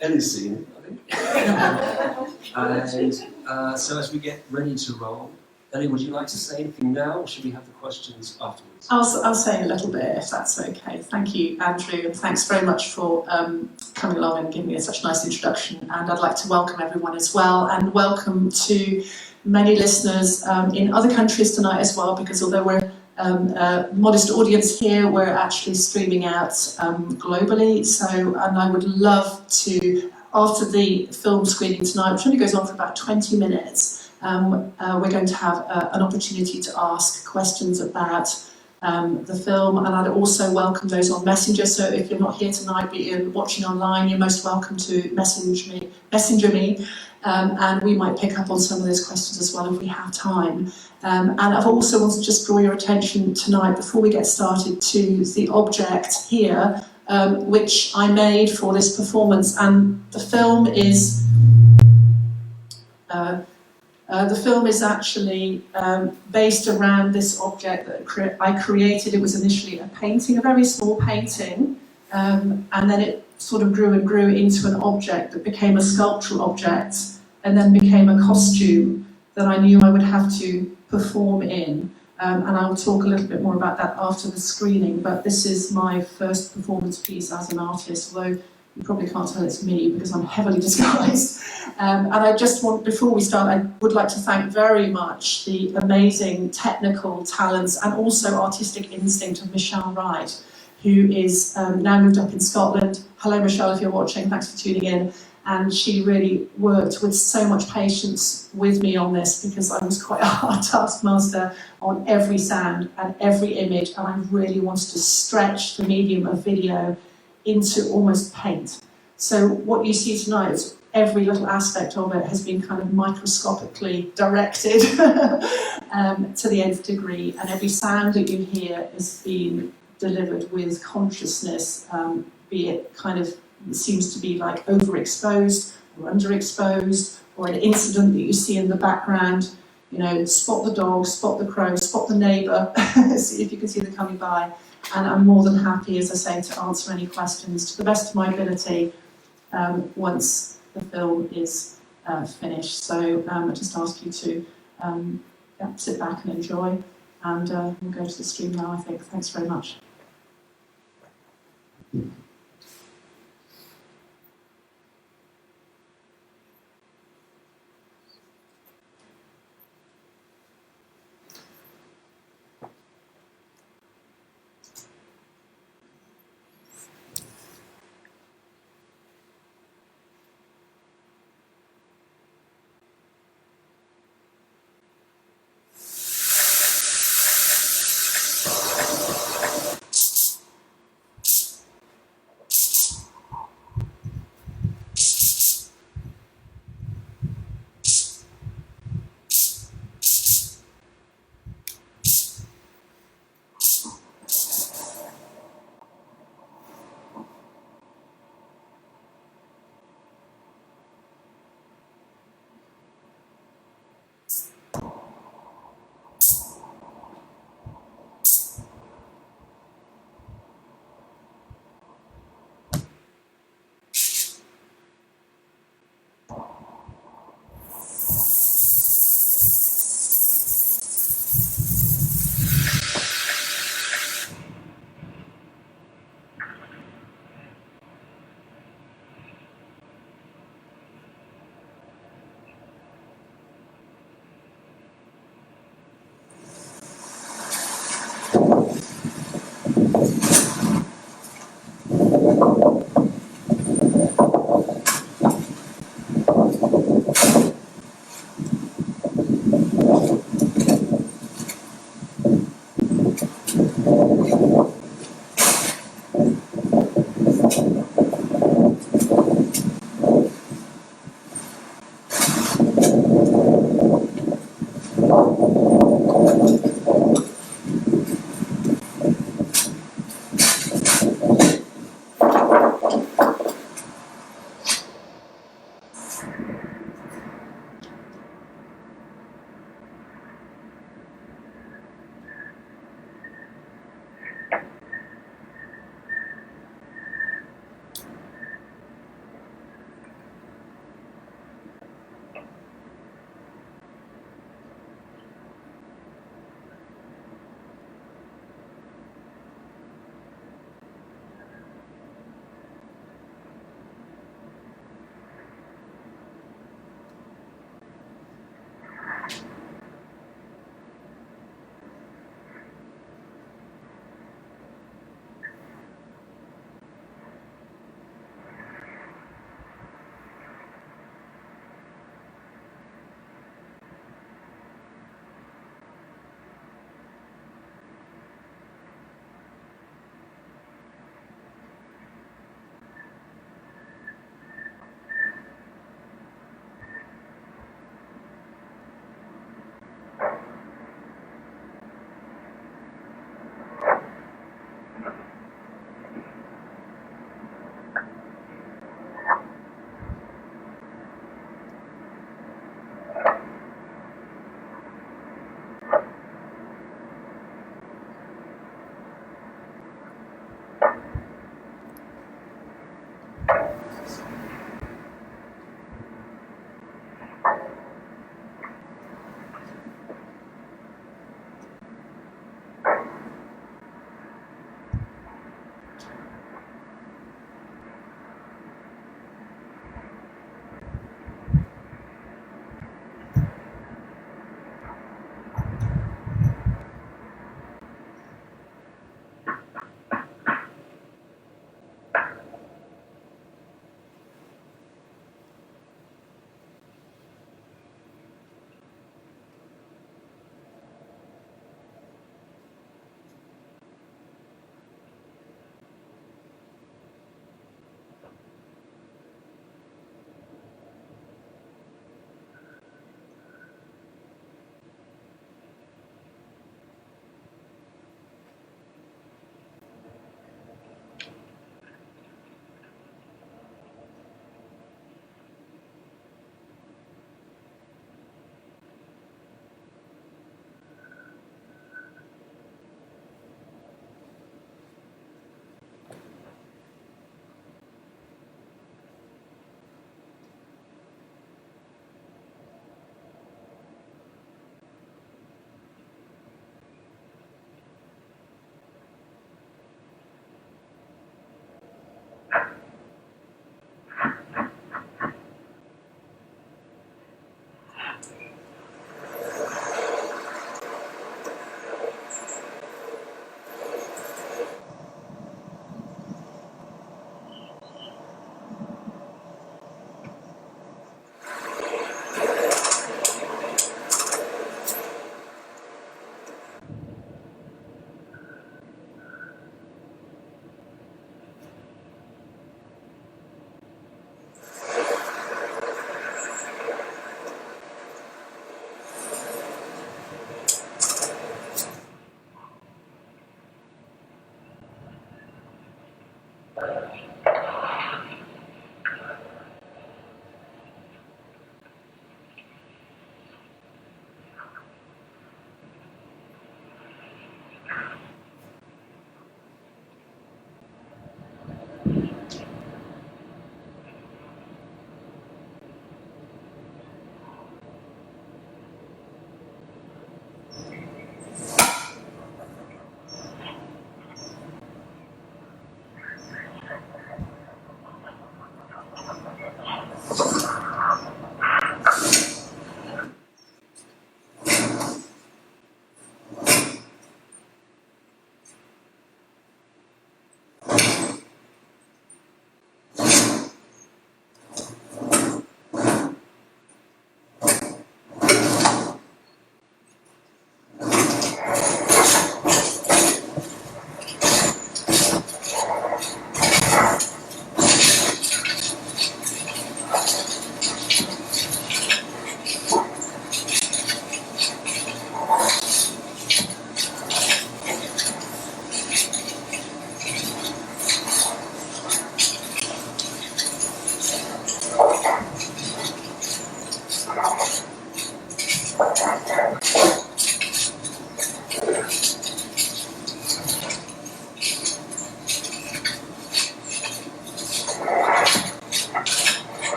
Ellie's seen, I think. And so as we get ready to roll, Ellie, would you like to say anything now, or should we have the questions afterwards? I'll say a little bit, if that's okay. Thank you, Andrew, and thanks very much for coming along and giving me such a nice introduction. And I'd like to welcome everyone as well, and welcome to many listeners in other countries tonight as well, because although we're a modest audience here, we're actually streaming out globally. And I would love to, after the film screening tonight, which only goes on for about 20 minutes, we're going to have an opportunity to ask questions about the film, and I'd also welcome those on Messenger. So if you're not here tonight but you're watching online, you're most welcome to messenger me, and we might pick up on some of those questions as well if we have time. And I've also wanted to just draw your attention tonight, before we get started, to the object here, which I made for this performance. And the film is actually based around this object that I created. It was initially a painting, a very small painting, and then it sort of grew and grew into an object that became a sculptural object, and then became a costume that I knew I would have to perform in. And I'll talk a little bit more about that after the screening, but this is my first performance piece as an artist, although you probably can't tell it's me because I'm heavily disguised. And I just want, before we start, I would like to thank very much the amazing technical talents and also artistic instinct of Michelle Wright, who is now moved up in Scotland. Hello, Michelle, if you're watching, thanks for tuning in. And she really worked with so much patience with me on this, because I was quite a hard taskmaster on every sound and every image, and I really wanted to stretch the medium of video into almost paint. So what you see tonight is every little aspect of it has been kind of microscopically directed to the nth degree, and every sound that you hear is being delivered with consciousness, be it kind of seems to be like overexposed or underexposed, or an incident that you see in the background. You know, spot the dog, spot the crow, spot the neighbour, see if you can see them coming by. And I'm more than happy, as I say, to answer any questions to the best of my ability once the film is finished. So I just ask you to sit back and enjoy, and we'll go to the stream now, I think. Thanks very much.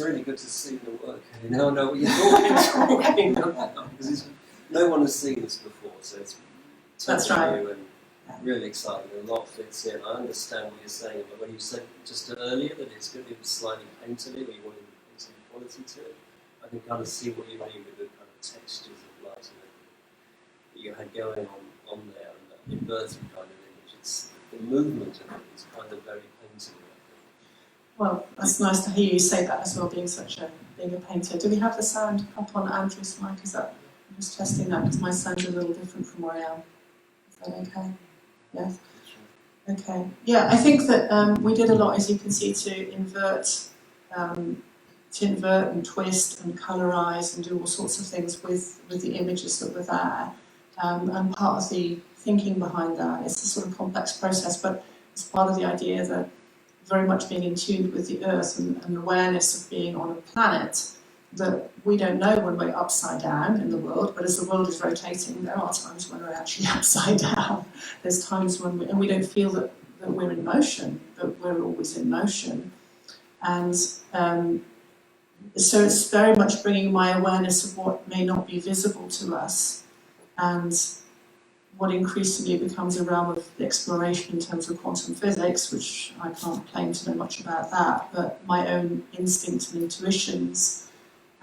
really good to see the work. You now know what you're talking about, because no one has seen this before, so it's That's right. new and really exciting. A lot fits in. I understand what you're saying, but when you said just earlier that it's going to be slightly painterly, or you wanted a painterly quality to it, I can kind of see what you mean with the kind of textures of light and everything that you had going on there, and that inverted kind of image. It's the movement of it is kind of very painterly. Well, that's nice to hear you say that as well, being a painter. Do we have the sound up on Andrew's mic? I'm just testing that because my sound's a little different from where I am. Is that okay? Yes. Okay. Yeah, I think that we did a lot, as you can see, to invert and twist and colorize and do all sorts of things with the images that were there. And part of the thinking behind that, it's a sort of complex process, but it's part of the idea that very much being in tune with the earth and awareness of being on a planet that we don't know when we're upside down in the world, but as the world is rotating, there are times when we're actually upside down. There's times when we don't feel that we're in motion, but we're always in motion. And so it's very much bringing my awareness of what may not be visible to us, and what increasingly becomes a realm of exploration in terms of quantum physics, which I can't claim to know much about that, but my own instincts and intuitions,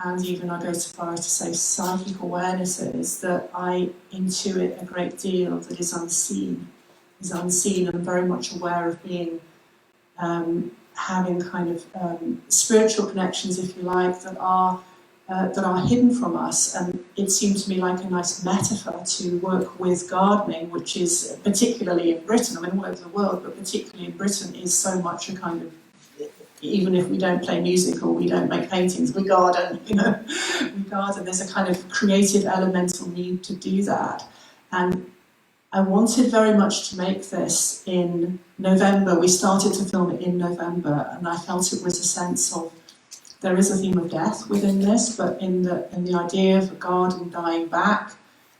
and even I go so far as to say psychic awarenesses, that I intuit a great deal that is unseen, and I'm very much aware of being, having kind of spiritual connections, if you like, that are hidden from us. And it seemed to me like a nice metaphor to work with gardening, which is particularly in Britain, I mean all over the world, but particularly in Britain is so much a kind of, even if we don't play music or we don't make paintings, we garden, we garden. There's a kind of creative elemental need to do that. And I wanted very much to make this in November. We started to film it in November, and I felt it was a sense of, there is a theme of death within this, but in the idea of a garden dying back,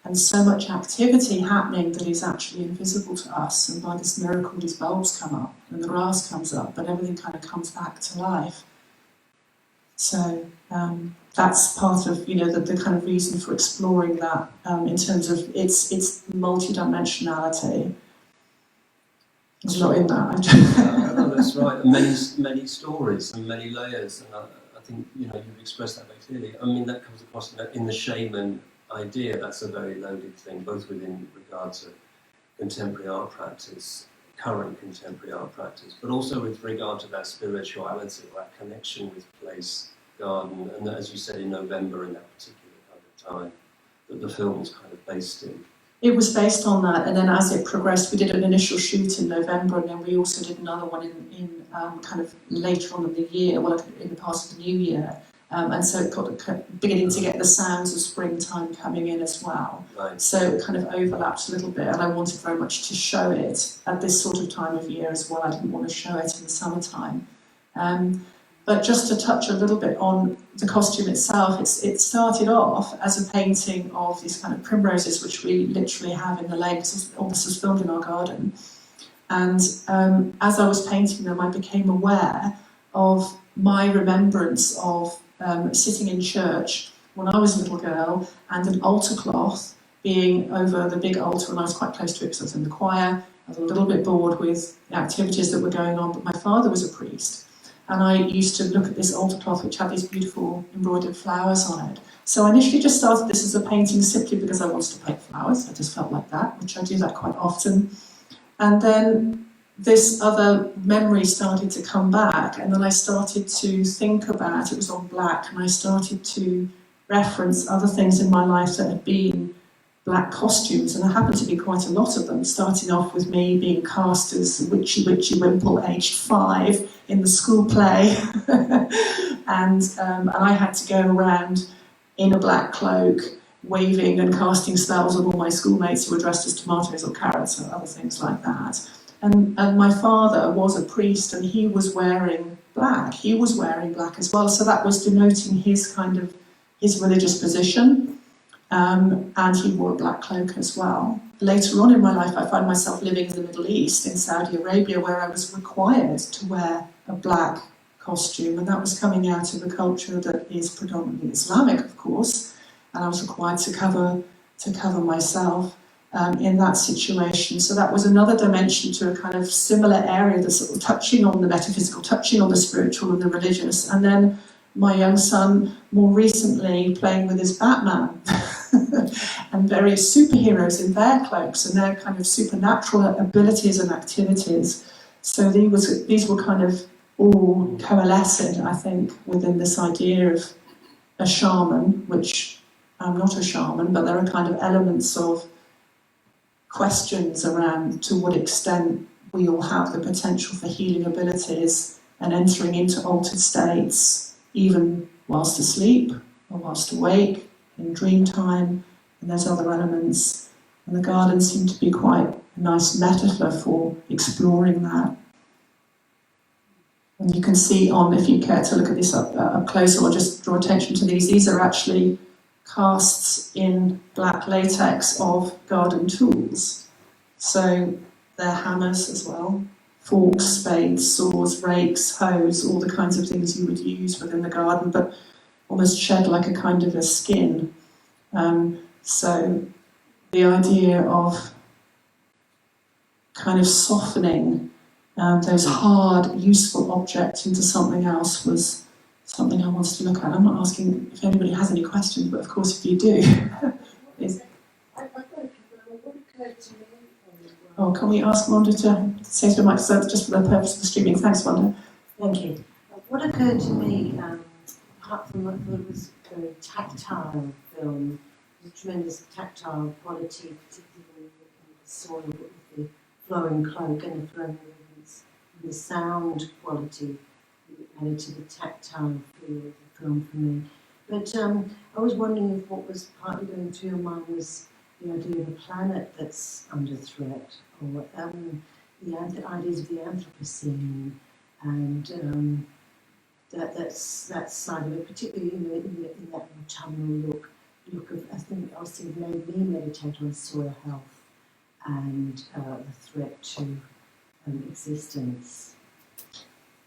and so much activity happening that is actually invisible to us, and by this miracle these bulbs come up, and the grass comes up, but everything kind of comes back to life. So that's part of the kind of reason for exploring that in terms of its multidimensionality. There's a lot in that. No, that's right. And many stories and many layers, and I think you've expressed that very clearly. I mean, that comes across in the shaman idea. That's a very loaded thing, both within regard to contemporary art practice, current contemporary art practice, but also with regard to that spirituality, that connection with place, garden, and as you said in November, in that particular kind of time that the film was kind of based in. It was based on that, and then as it progressed, we did an initial shoot in November, and then we also did another one in kind of later on in the year, well, in the past of the new year, and so it got beginning to get the sounds of springtime coming in as well. Right. So it kind of overlapped a little bit, and I wanted very much to show it at this sort of time of year as well. I didn't want to show it in the summertime. But just to touch a little bit on the costume itself, it started off as a painting of these kind of primroses, which we literally have in the lane, because all this was filmed in our garden. And as I was painting them, I became aware of my remembrance of sitting in church when I was a little girl, and an altar cloth being over the big altar, and I was quite close to it because I was in the choir. I was a little bit bored with the activities that were going on, but my father was a priest. And I used to look at this altar cloth which had these beautiful embroidered flowers on it. So I initially just started this as a painting simply because I wanted to paint flowers. I just felt like that, which I do that quite often. And then this other memory started to come back, and then I started to think about, it was on black, and I started to reference other things in my life that had been black costumes, and there happened to be quite a lot of them, starting off with me being cast as Witchy Wimple, aged 5, in the school play, and I had to go around in a black cloak, waving and casting spells on all my schoolmates who were dressed as tomatoes or carrots or other things like that. And my father was a priest, and he was wearing black. He was wearing black as well, so that was denoting his religious position. And he wore a black cloak as well. Later on in my life, I found myself living in the Middle East, in Saudi Arabia, where I was required to wear a black costume, and that was coming out of a culture that is predominantly Islamic, of course, and I was required to cover myself in that situation. So that was another dimension to a kind of similar area, the sort of touching on the metaphysical, touching on the spiritual and the religious. And then my young son, more recently, playing with his Batman and various superheroes in their cloaks and their kind of supernatural abilities and activities. So these were kind of all coalescing, I think, within this idea of a shaman, which I'm not a shaman, but there are kind of elements of questions around to what extent we all have the potential for healing abilities and entering into altered states, even whilst asleep or whilst awake, in dream time, and there's other elements. And the garden seemed to be quite a nice metaphor for exploring that. And you can see on, if you care to look at this up closer, or just draw attention to these are actually casts in black latex of garden tools. So they're hammers as well, forks, spades, saws, rakes, hoes, all the kinds of things you would use within the garden, but almost shed like a kind of a skin. So the idea of kind of softening those hard, useful objects into something else was something I wanted to look at. I'm not asking if anybody has any questions, but of course if you do. Oh, can we ask Wanda to say to the microphone just for the purpose of the streaming? Thanks, Wanda. Thank you. What occurred to me, apart from what was a very tactile film, the tremendous tactile quality, particularly in the soil with the flowing cloak and the flowing movements, and the sound quality added to the tactile feel of the film for me. But I was wondering if what was partly going through your mind was the idea of a planet that's under threat, or the ideas of the Anthropocene, and that side of it, particularly in that autumnal look of, I think, also made me meditate on soil health and the threat to existence.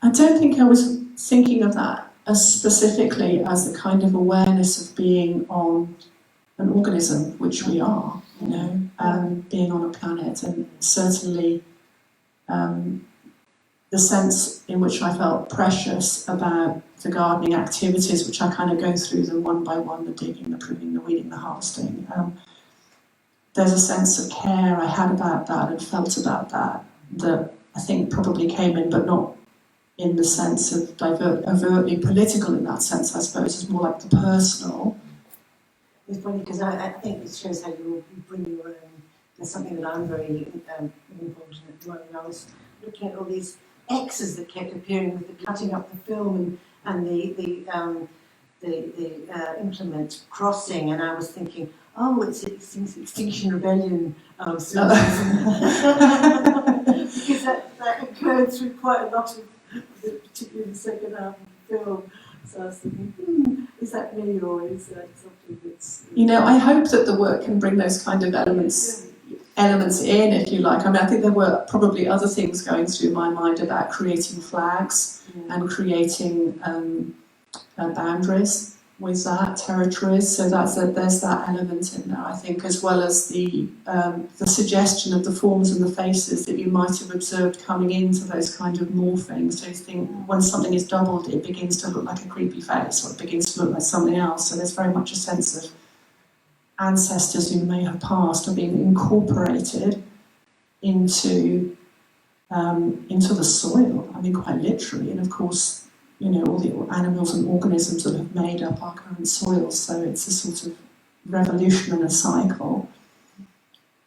I don't think I was thinking of that as specifically as the kind of awareness of being on an organism, which we are, being on a planet, and certainly the sense in which I felt precious about the gardening activities, which I kind of go through them one by one, the digging, the pruning, the weeding, the harvesting. There's a sense of care I had about that and felt about that I think probably came in, but not in the sense of overtly political in that sense, I suppose. It's more like the personal. It's funny because I think it shows how you bring your own. There's something that I'm very involved in at the moment. I was looking at all these X's that kept appearing with the cutting up the film and the implement crossing, and I was thinking, oh, it's Extinction Rebellion symbolism. Because that occurred through quite a lot of, particularly in the second half of the film. So I was thinking, is that me, or is that something that's... I hope that the work can bring those kind of elements in, if you like. I mean, I think there were probably other things going through my mind about creating flags and creating boundaries with that, territories. So there's that element in there, I think, as well as the suggestion of the forms and the faces that you might have observed coming into those kind of morphings. So you think when something is doubled, it begins to look like a creepy face, or it begins to look like something else. So there's very much a sense of ancestors who may have passed are being incorporated into the soil. I mean, quite literally, and of course, all the animals and organisms that have made up our current soil. So it's a sort of revolution and a cycle.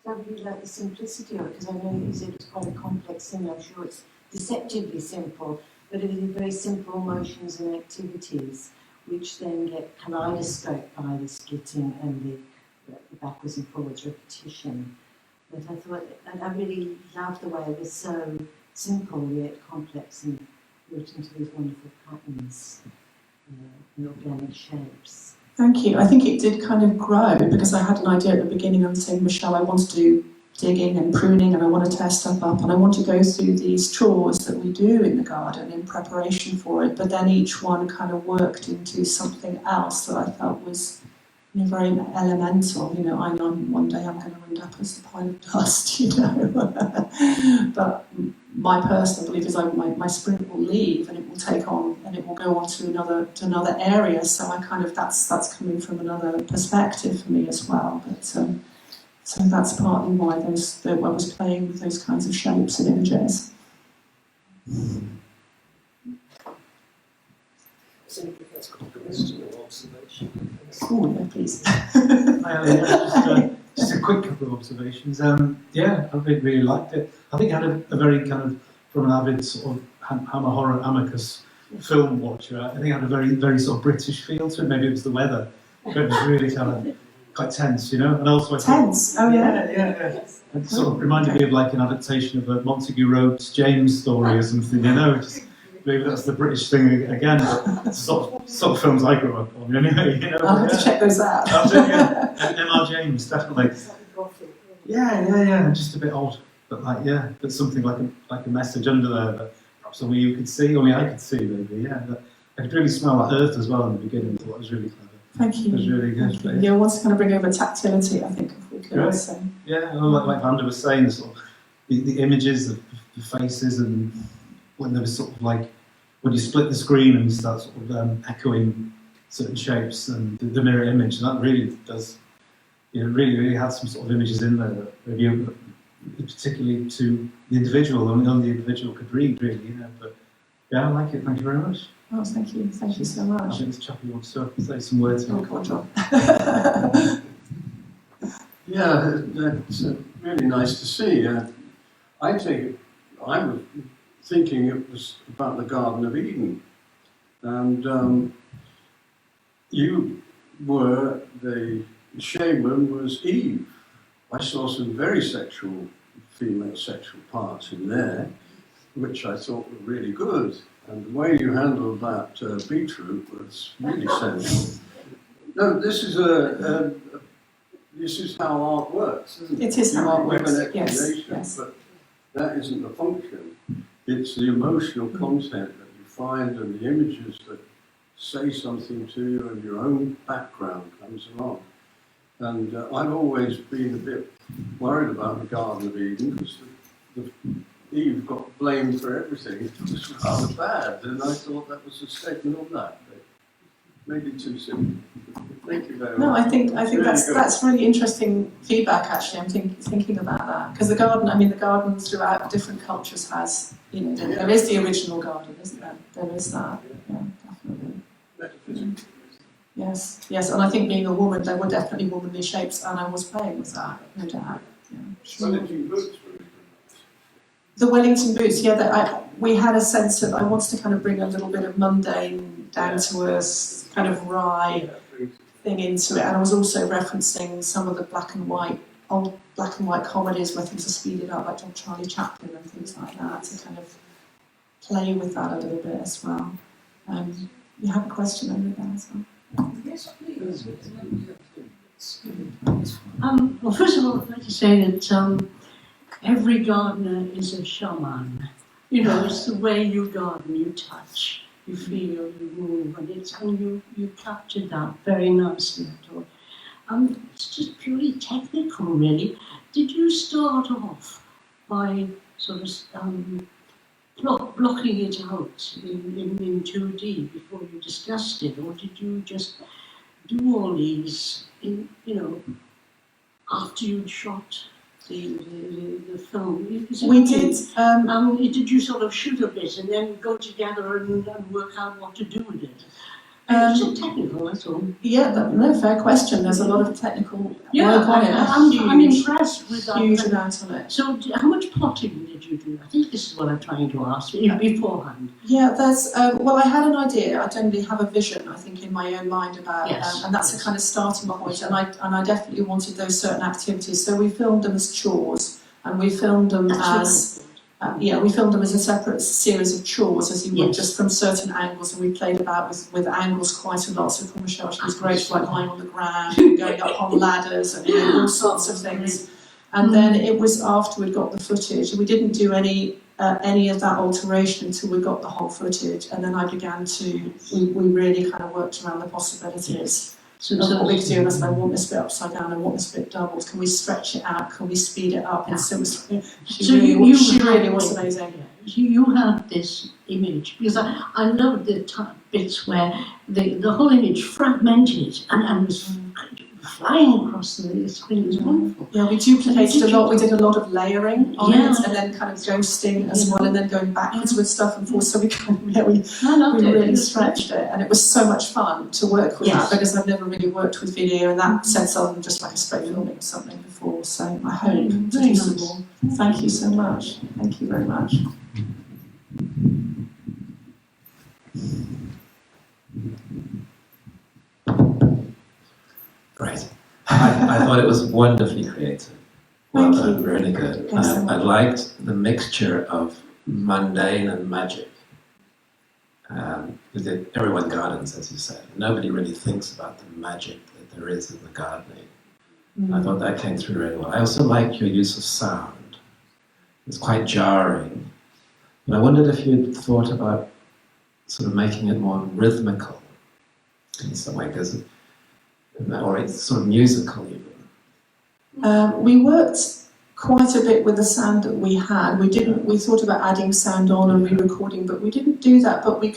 I really like the simplicity of it, because I know you said it's quite a complex thing. I'm sure it's deceptively simple, but it is very simple motions and activities, which then get kaleidoscoped by the skitting and the backwards and forwards repetition. But I thought, I really loved the way it was so simple yet complex and built into these wonderful patterns, and organic shapes. Thank you. I think it did kind of grow, because I had an idea at the beginning of saying, Michelle, I want to do digging and pruning, and I want to tear stuff up, and I want to go through these chores that we do in the garden in preparation for it, but then each one kind of worked into something else that I felt was, you know, very elemental. You know, I know one day I'm going to end up as a pile of dust, you know. But my personal belief is my spirit will leave, and it will take on, and it will go on to another area. So I kind of that's coming from another perspective for me as well. But so that's partly why I was playing with those kinds of shapes and images. That's got a question or observation. Oh, yeah, please. Just a quick couple of observations. Yeah, I really liked it. I think I had a very kind of, from an avid sort of Hammer Horror Amicus film watcher, I think I had a very, very sort of British feel to it. Maybe it was the weather. But it was really kind of quite tense, you know. And also Tense? Oh, yeah. Yeah. It sort of reminded me of like an adaptation of a Montague Rhodes James story or something, you know. Maybe that's the British thing again, but sort of films I grew up on, anyway. You know, I'll have to check those out. That's it, yeah. M.R. James, definitely. Yeah, just a bit odd, but but something like a message under there that perhaps only you could see, only I could see, maybe. Yeah, I could really smell that earth as well in the beginning. I thought it was really clever. Thank you. It was really good. Yeah, I want to kind of bring over tactility, I think, if we could also. Yeah, like Vanda was saying, sort of the images, the faces, and when there was sort of like, when you split the screen and you start sort of echoing certain shapes and the mirror image, and that really does, you know, really had some sort of images in there that maybe particularly to the individual, only the individual could read, really, you know. But yeah, I like it. Thank you very much. Oh, thank you so I much. think Chappie wants to say some words. Oh, God, John. Yeah, that's really nice to see. I was thinking it was about the Garden of Eden, and you were, the shaman was Eve. I saw some very female sexual parts in there, which I thought were really good, and the way you handled that beetroot was really sensual. No, this is how art works, isn't it? It is how art You give works, an explanation, yes. but that isn't the function. It's the emotional content that you find and the images that say something to you, and your own background comes along. And I've always been a bit worried about the Garden of Eden, because Eve got blamed for everything. It was rather bad, and I thought that was a statement on that. But maybe too soon. Thank you very much. No, I think Really that's really interesting feedback. Actually, I'm thinking about that, because the garden throughout different cultures has, you know, there is the original garden, isn't there? There is that. Yeah, definitely. Yes, and I think being a woman, there were definitely womanly shapes, and I was playing with that, no doubt. Yeah, sure. Wellington boots were The Wellington boots, we had a sense of, I wanted to kind of bring a little bit of mundane, down to earth, kind of wry thing into it, and I was also referencing some of the old black and white comedies where things are speeded up, like Charlie Chaplin and things like that, to kind of play with that a little bit as well. You have a question over there as well? Yes, please. Well, first of all, I'd like to say that every gardener is a shaman. You know, it's the way you garden, you touch, you feel, you move, and you captured that very nicely, I thought. It's just purely technical, really. Did you start off by sort of blocking it out in 2D before you discussed it, or did you just do all these, after you'd shot the film? We did. Did you sort of shoot a bit and then go together and work out what to do with it? It's so technical, that's all. Yeah, fair question. There's a lot of technical work on it. I'm impressed with that. Huge amount on it. So, how much plotting did you do? I think this is what I'm trying to ask beforehand. Yeah, there's. Well, I had an idea. I generally have a vision, I think, in my own mind about, and that's a kind of starting point. And I definitely wanted those certain activities. So we filmed them as chores, and we filmed them as. We filmed them as a separate series of chores, as you would, just from certain angles, and we played about with angles quite a lot. So for Michelle, she was great for like lying on the ground, going up on ladders, and all sorts of things. And then it was after we'd got the footage. We didn't do any of that alteration until we got the whole footage, and then I began to, we really kind of worked around the possibilities of what we could do. And I said, I want this bit upside down, I want this bit doubled, can we stretch it out, can we speed it up? And so she really was amazing. You had this image, because I love the bits where the whole image fragmented and was flying across the screen. It was wonderful. Yeah, we duplicated a lot. We did a lot of layering on it, and then kind of ghosting as well, and then going backwards with stuff and forth. So we kind of, we really stretched it, and it was so much fun to work with that, because I've never really worked with video in that sense, other than just like a straight filming or something before. So I hope to do some more. Thank you so much. Thank you very much. Great. I thought it was wonderfully creative. Well done, really good. I liked the mixture of mundane and magic. Because everyone gardens, as you said. Nobody really thinks about the magic that there is in the gardening. I thought that came through really well. I also like your use of sound. It's quite jarring. But I wondered if you'd thought about sort of making it more rhythmical in some way, or it's sort of musical even. We worked quite a bit with the sound that we had. We thought about adding sound on and re-recording, but we didn't do that. But we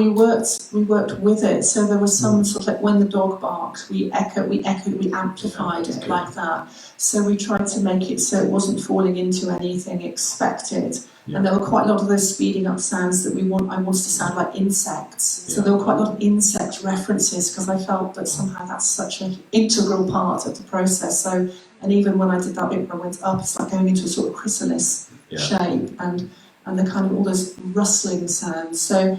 worked with it. So there was some sort of like when the dog barks, we amplified it like that. So we tried to make it so it wasn't falling into anything expected. And there were quite a lot of those speeding up sounds that I wanted to sound like insects. So there were quite a lot of insect references, because I felt that somehow that's such an integral part of the process. So, and even when I did that bit where I went up, it's like going into a sort of chrysalis shape, and the kind of all those rustling sounds. So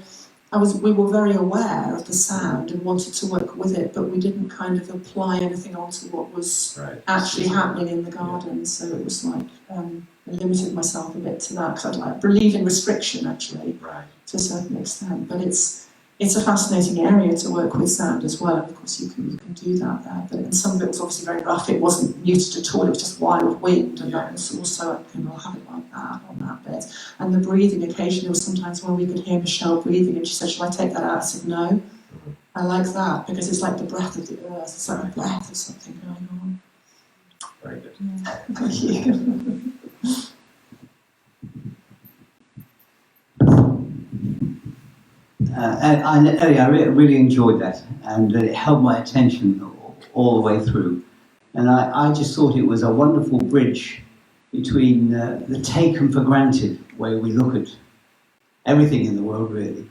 we were very aware of the sound and wanted to work with it, but we didn't kind of apply anything onto what was actually happening in the garden. So it was like, I limited myself a bit to that, because I believe in restriction actually, to a certain extent. But it's a fascinating area to work with sound as well. And of course you can do that there. But some of it was obviously very rough. It wasn't muted at all. It was just wild wind, and that was also I'll have it like that on that bit. And the breathing, occasionally there was sometimes when we could hear Michelle breathing, and she said, "Shall I take that out?" I said, "No." I like that, because it's like the breath of the earth. It's like the breath of something going on. Very good. Yeah. Thank you. I really enjoyed that, and it held my attention all the way through. And I just thought it was a wonderful bridge between the taken for granted way we look at everything in the world, really,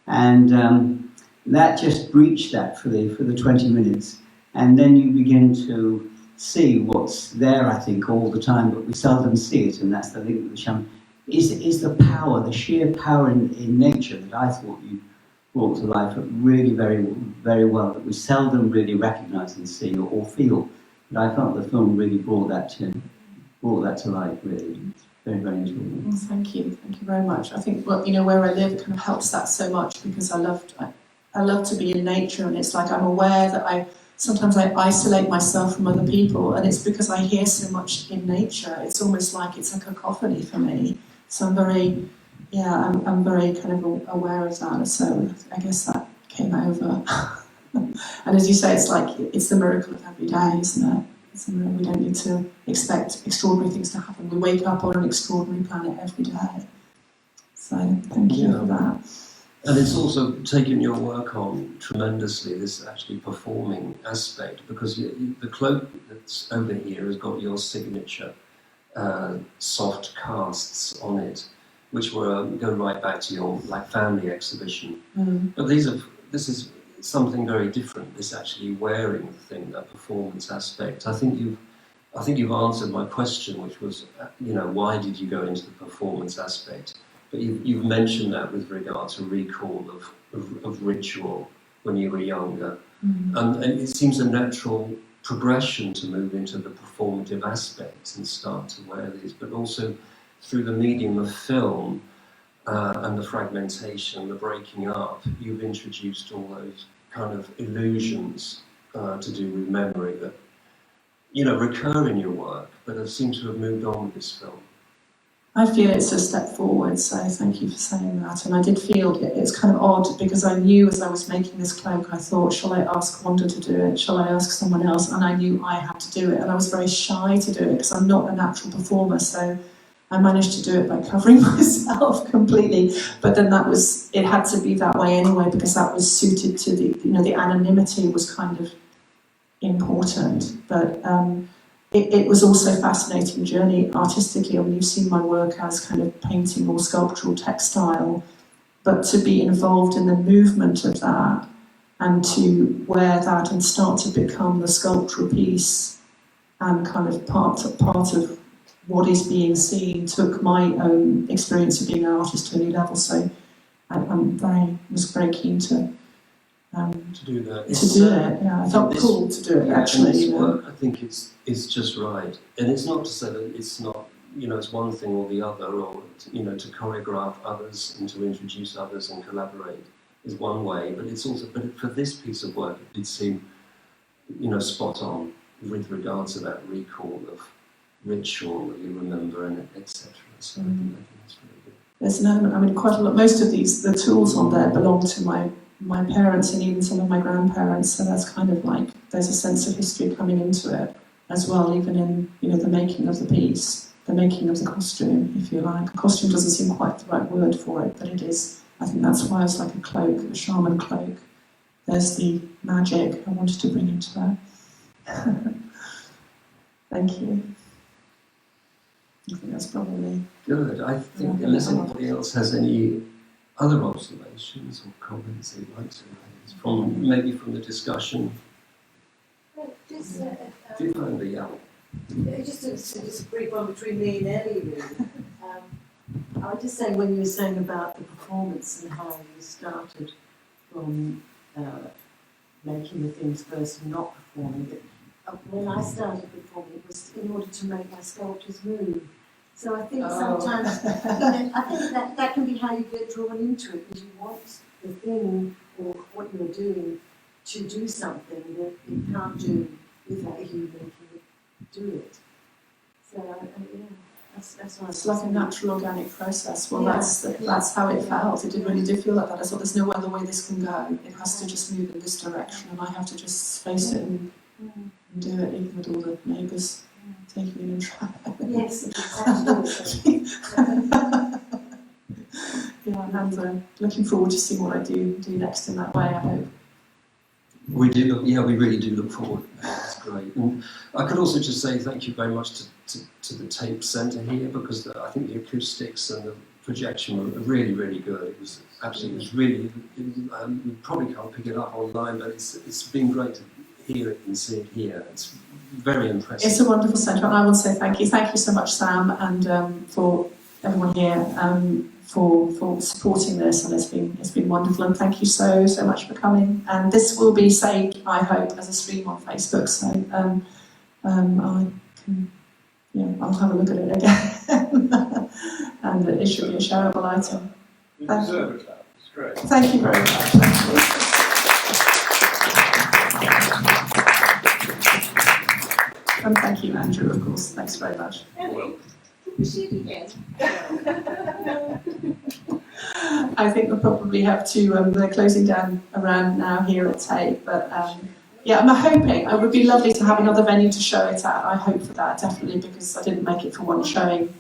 and that just breached that for the 20 minutes, and then you begin to see what's there, I think, all the time, but we seldom see it, and that's the link with the shaman. Is the power, the sheer power in nature that I thought you brought to life really very, very well, that we seldom really recognise and see or feel. But I felt the film really brought that to life, really. Very, very enjoyable. Well, thank you very much. I think where I live kind of helps that so much, because I love to be in nature, and it's like I'm aware that sometimes I isolate myself from other people, and it's because I hear so much in nature. It's almost like it's a cacophony for me. So I'm very kind of aware of that. So I guess that came over. And as you say, it's the miracle of every day, isn't it? It's a miracle. We don't need to expect extraordinary things to happen. We wake up on an extraordinary planet every day. So thank you for that. And it's also taken your work on tremendously, this actually performing aspect, because the cloak that's over here has got your signature soft casts on it, which go right back to your family exhibition. But this is something very different. This actually wearing the thing, that performance aspect. I think you've answered my question, which was, why did you go into the performance aspect? But you've mentioned that with regard to recall of ritual when you were younger. And it seems a natural progression to move into the performative aspects and start to wear these, but also through the medium of film and the fragmentation, the breaking up, you've introduced all those kind of illusions to do with memory that recur in your work, but I seem to have moved on with this film. I feel it's a step forward, so thank you for saying that. And I did feel it's kind of odd because I knew as I was making this cloak, I thought, shall I ask Wanda to do it? Shall I ask someone else? And I knew I had to do it. And I was very shy to do it because I'm not a natural performer. So I managed to do it by covering myself completely. But then it had to be that way anyway because that was suited to the anonymity was kind of important. But it was also a fascinating journey artistically. I mean, you've seen my work as kind of painting or sculptural textile, but to be involved in the movement of that and to wear that and start to become the sculptural piece and kind of part of what is being seen took my own experience of being an artist to a new level. So I was very keen to do that. Yeah, I felt cool to do it, actually. This work, I think it's just right. And it's not to say that it's not, it's one thing or the other, or, to choreograph others and to introduce others and collaborate is one way, but it's also, but for this piece of work, it did seem, spot on with regard to that recall of ritual that you remember and etc. So I think it's really good. There's an element, I mean, quite a lot, most of the tools on there belong to my parents and even some of my grandparents, so that's kind of like, there's a sense of history coming into it as well, even in, the making of the piece, the making of the costume, if you like. A costume doesn't seem quite the right word for it, but it is. I think that's why it's like a cloak, a shaman cloak. There's the magic I wanted to bring into that. Thank you. I think that's probably... Good. I think unless anybody else has any other observations or comments they'd like to raise, maybe from the discussion. Do find the Just a brief one between me and Ellie, really. I would just say when you were saying about the performance and how you started from making the things first and not performing it. When I started performing, it was in order to make my sculptures move. So I think sometimes, I think that can be how you get drawn into it, because you want the thing or what you're doing to do something that you can't do without you making it do it. So that's why it's like a natural organic process. Well, that's how it felt. It really did feel like that. I thought there's no other way this can go. It has to just move in this direction, and I have to just face it and do it, even with all the neighbours taking me in trouble. Yes, absolutely. And looking forward to seeing what I do next in that way, I hope. We really do look forward. That's great. And I could also just say thank you very much to the tape centre here, because I think the acoustics and the projection were really, really good. It was absolutely, we probably can't pick it up online, but it's been great to hear it and see it here. It's very impressive. It's a wonderful centre, and I want to say thank you. Thank you so much, Sam, and for everyone here for supporting this, and it's been wonderful. And thank you so much for coming. And this will be saved, I hope, as a stream on Facebook. So I'll have a look at it again, and it should be a shareable item. Thank you. It's great. Thank you very much. Thank you. And thank you, Andrew, of course. Thanks very much. Can we see it again? I think we'll probably have to, they're closing down around now here at Tate, but I'm hoping, it would be lovely to have another venue to show it at. I hope for that, definitely, because I didn't make it for one showing.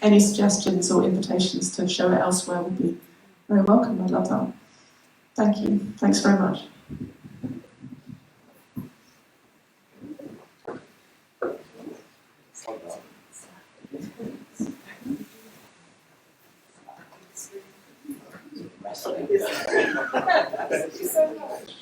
Any suggestions or invitations to show it elsewhere would be very welcome. I'd love that. Thank you. Thanks very much. Thank you so much.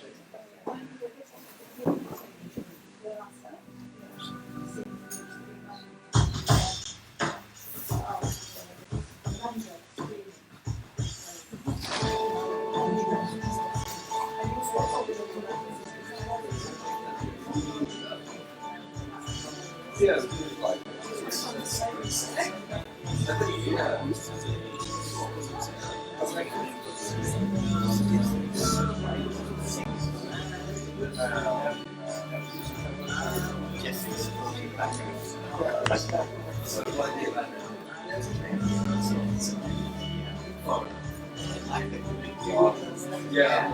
Jesse's Yeah.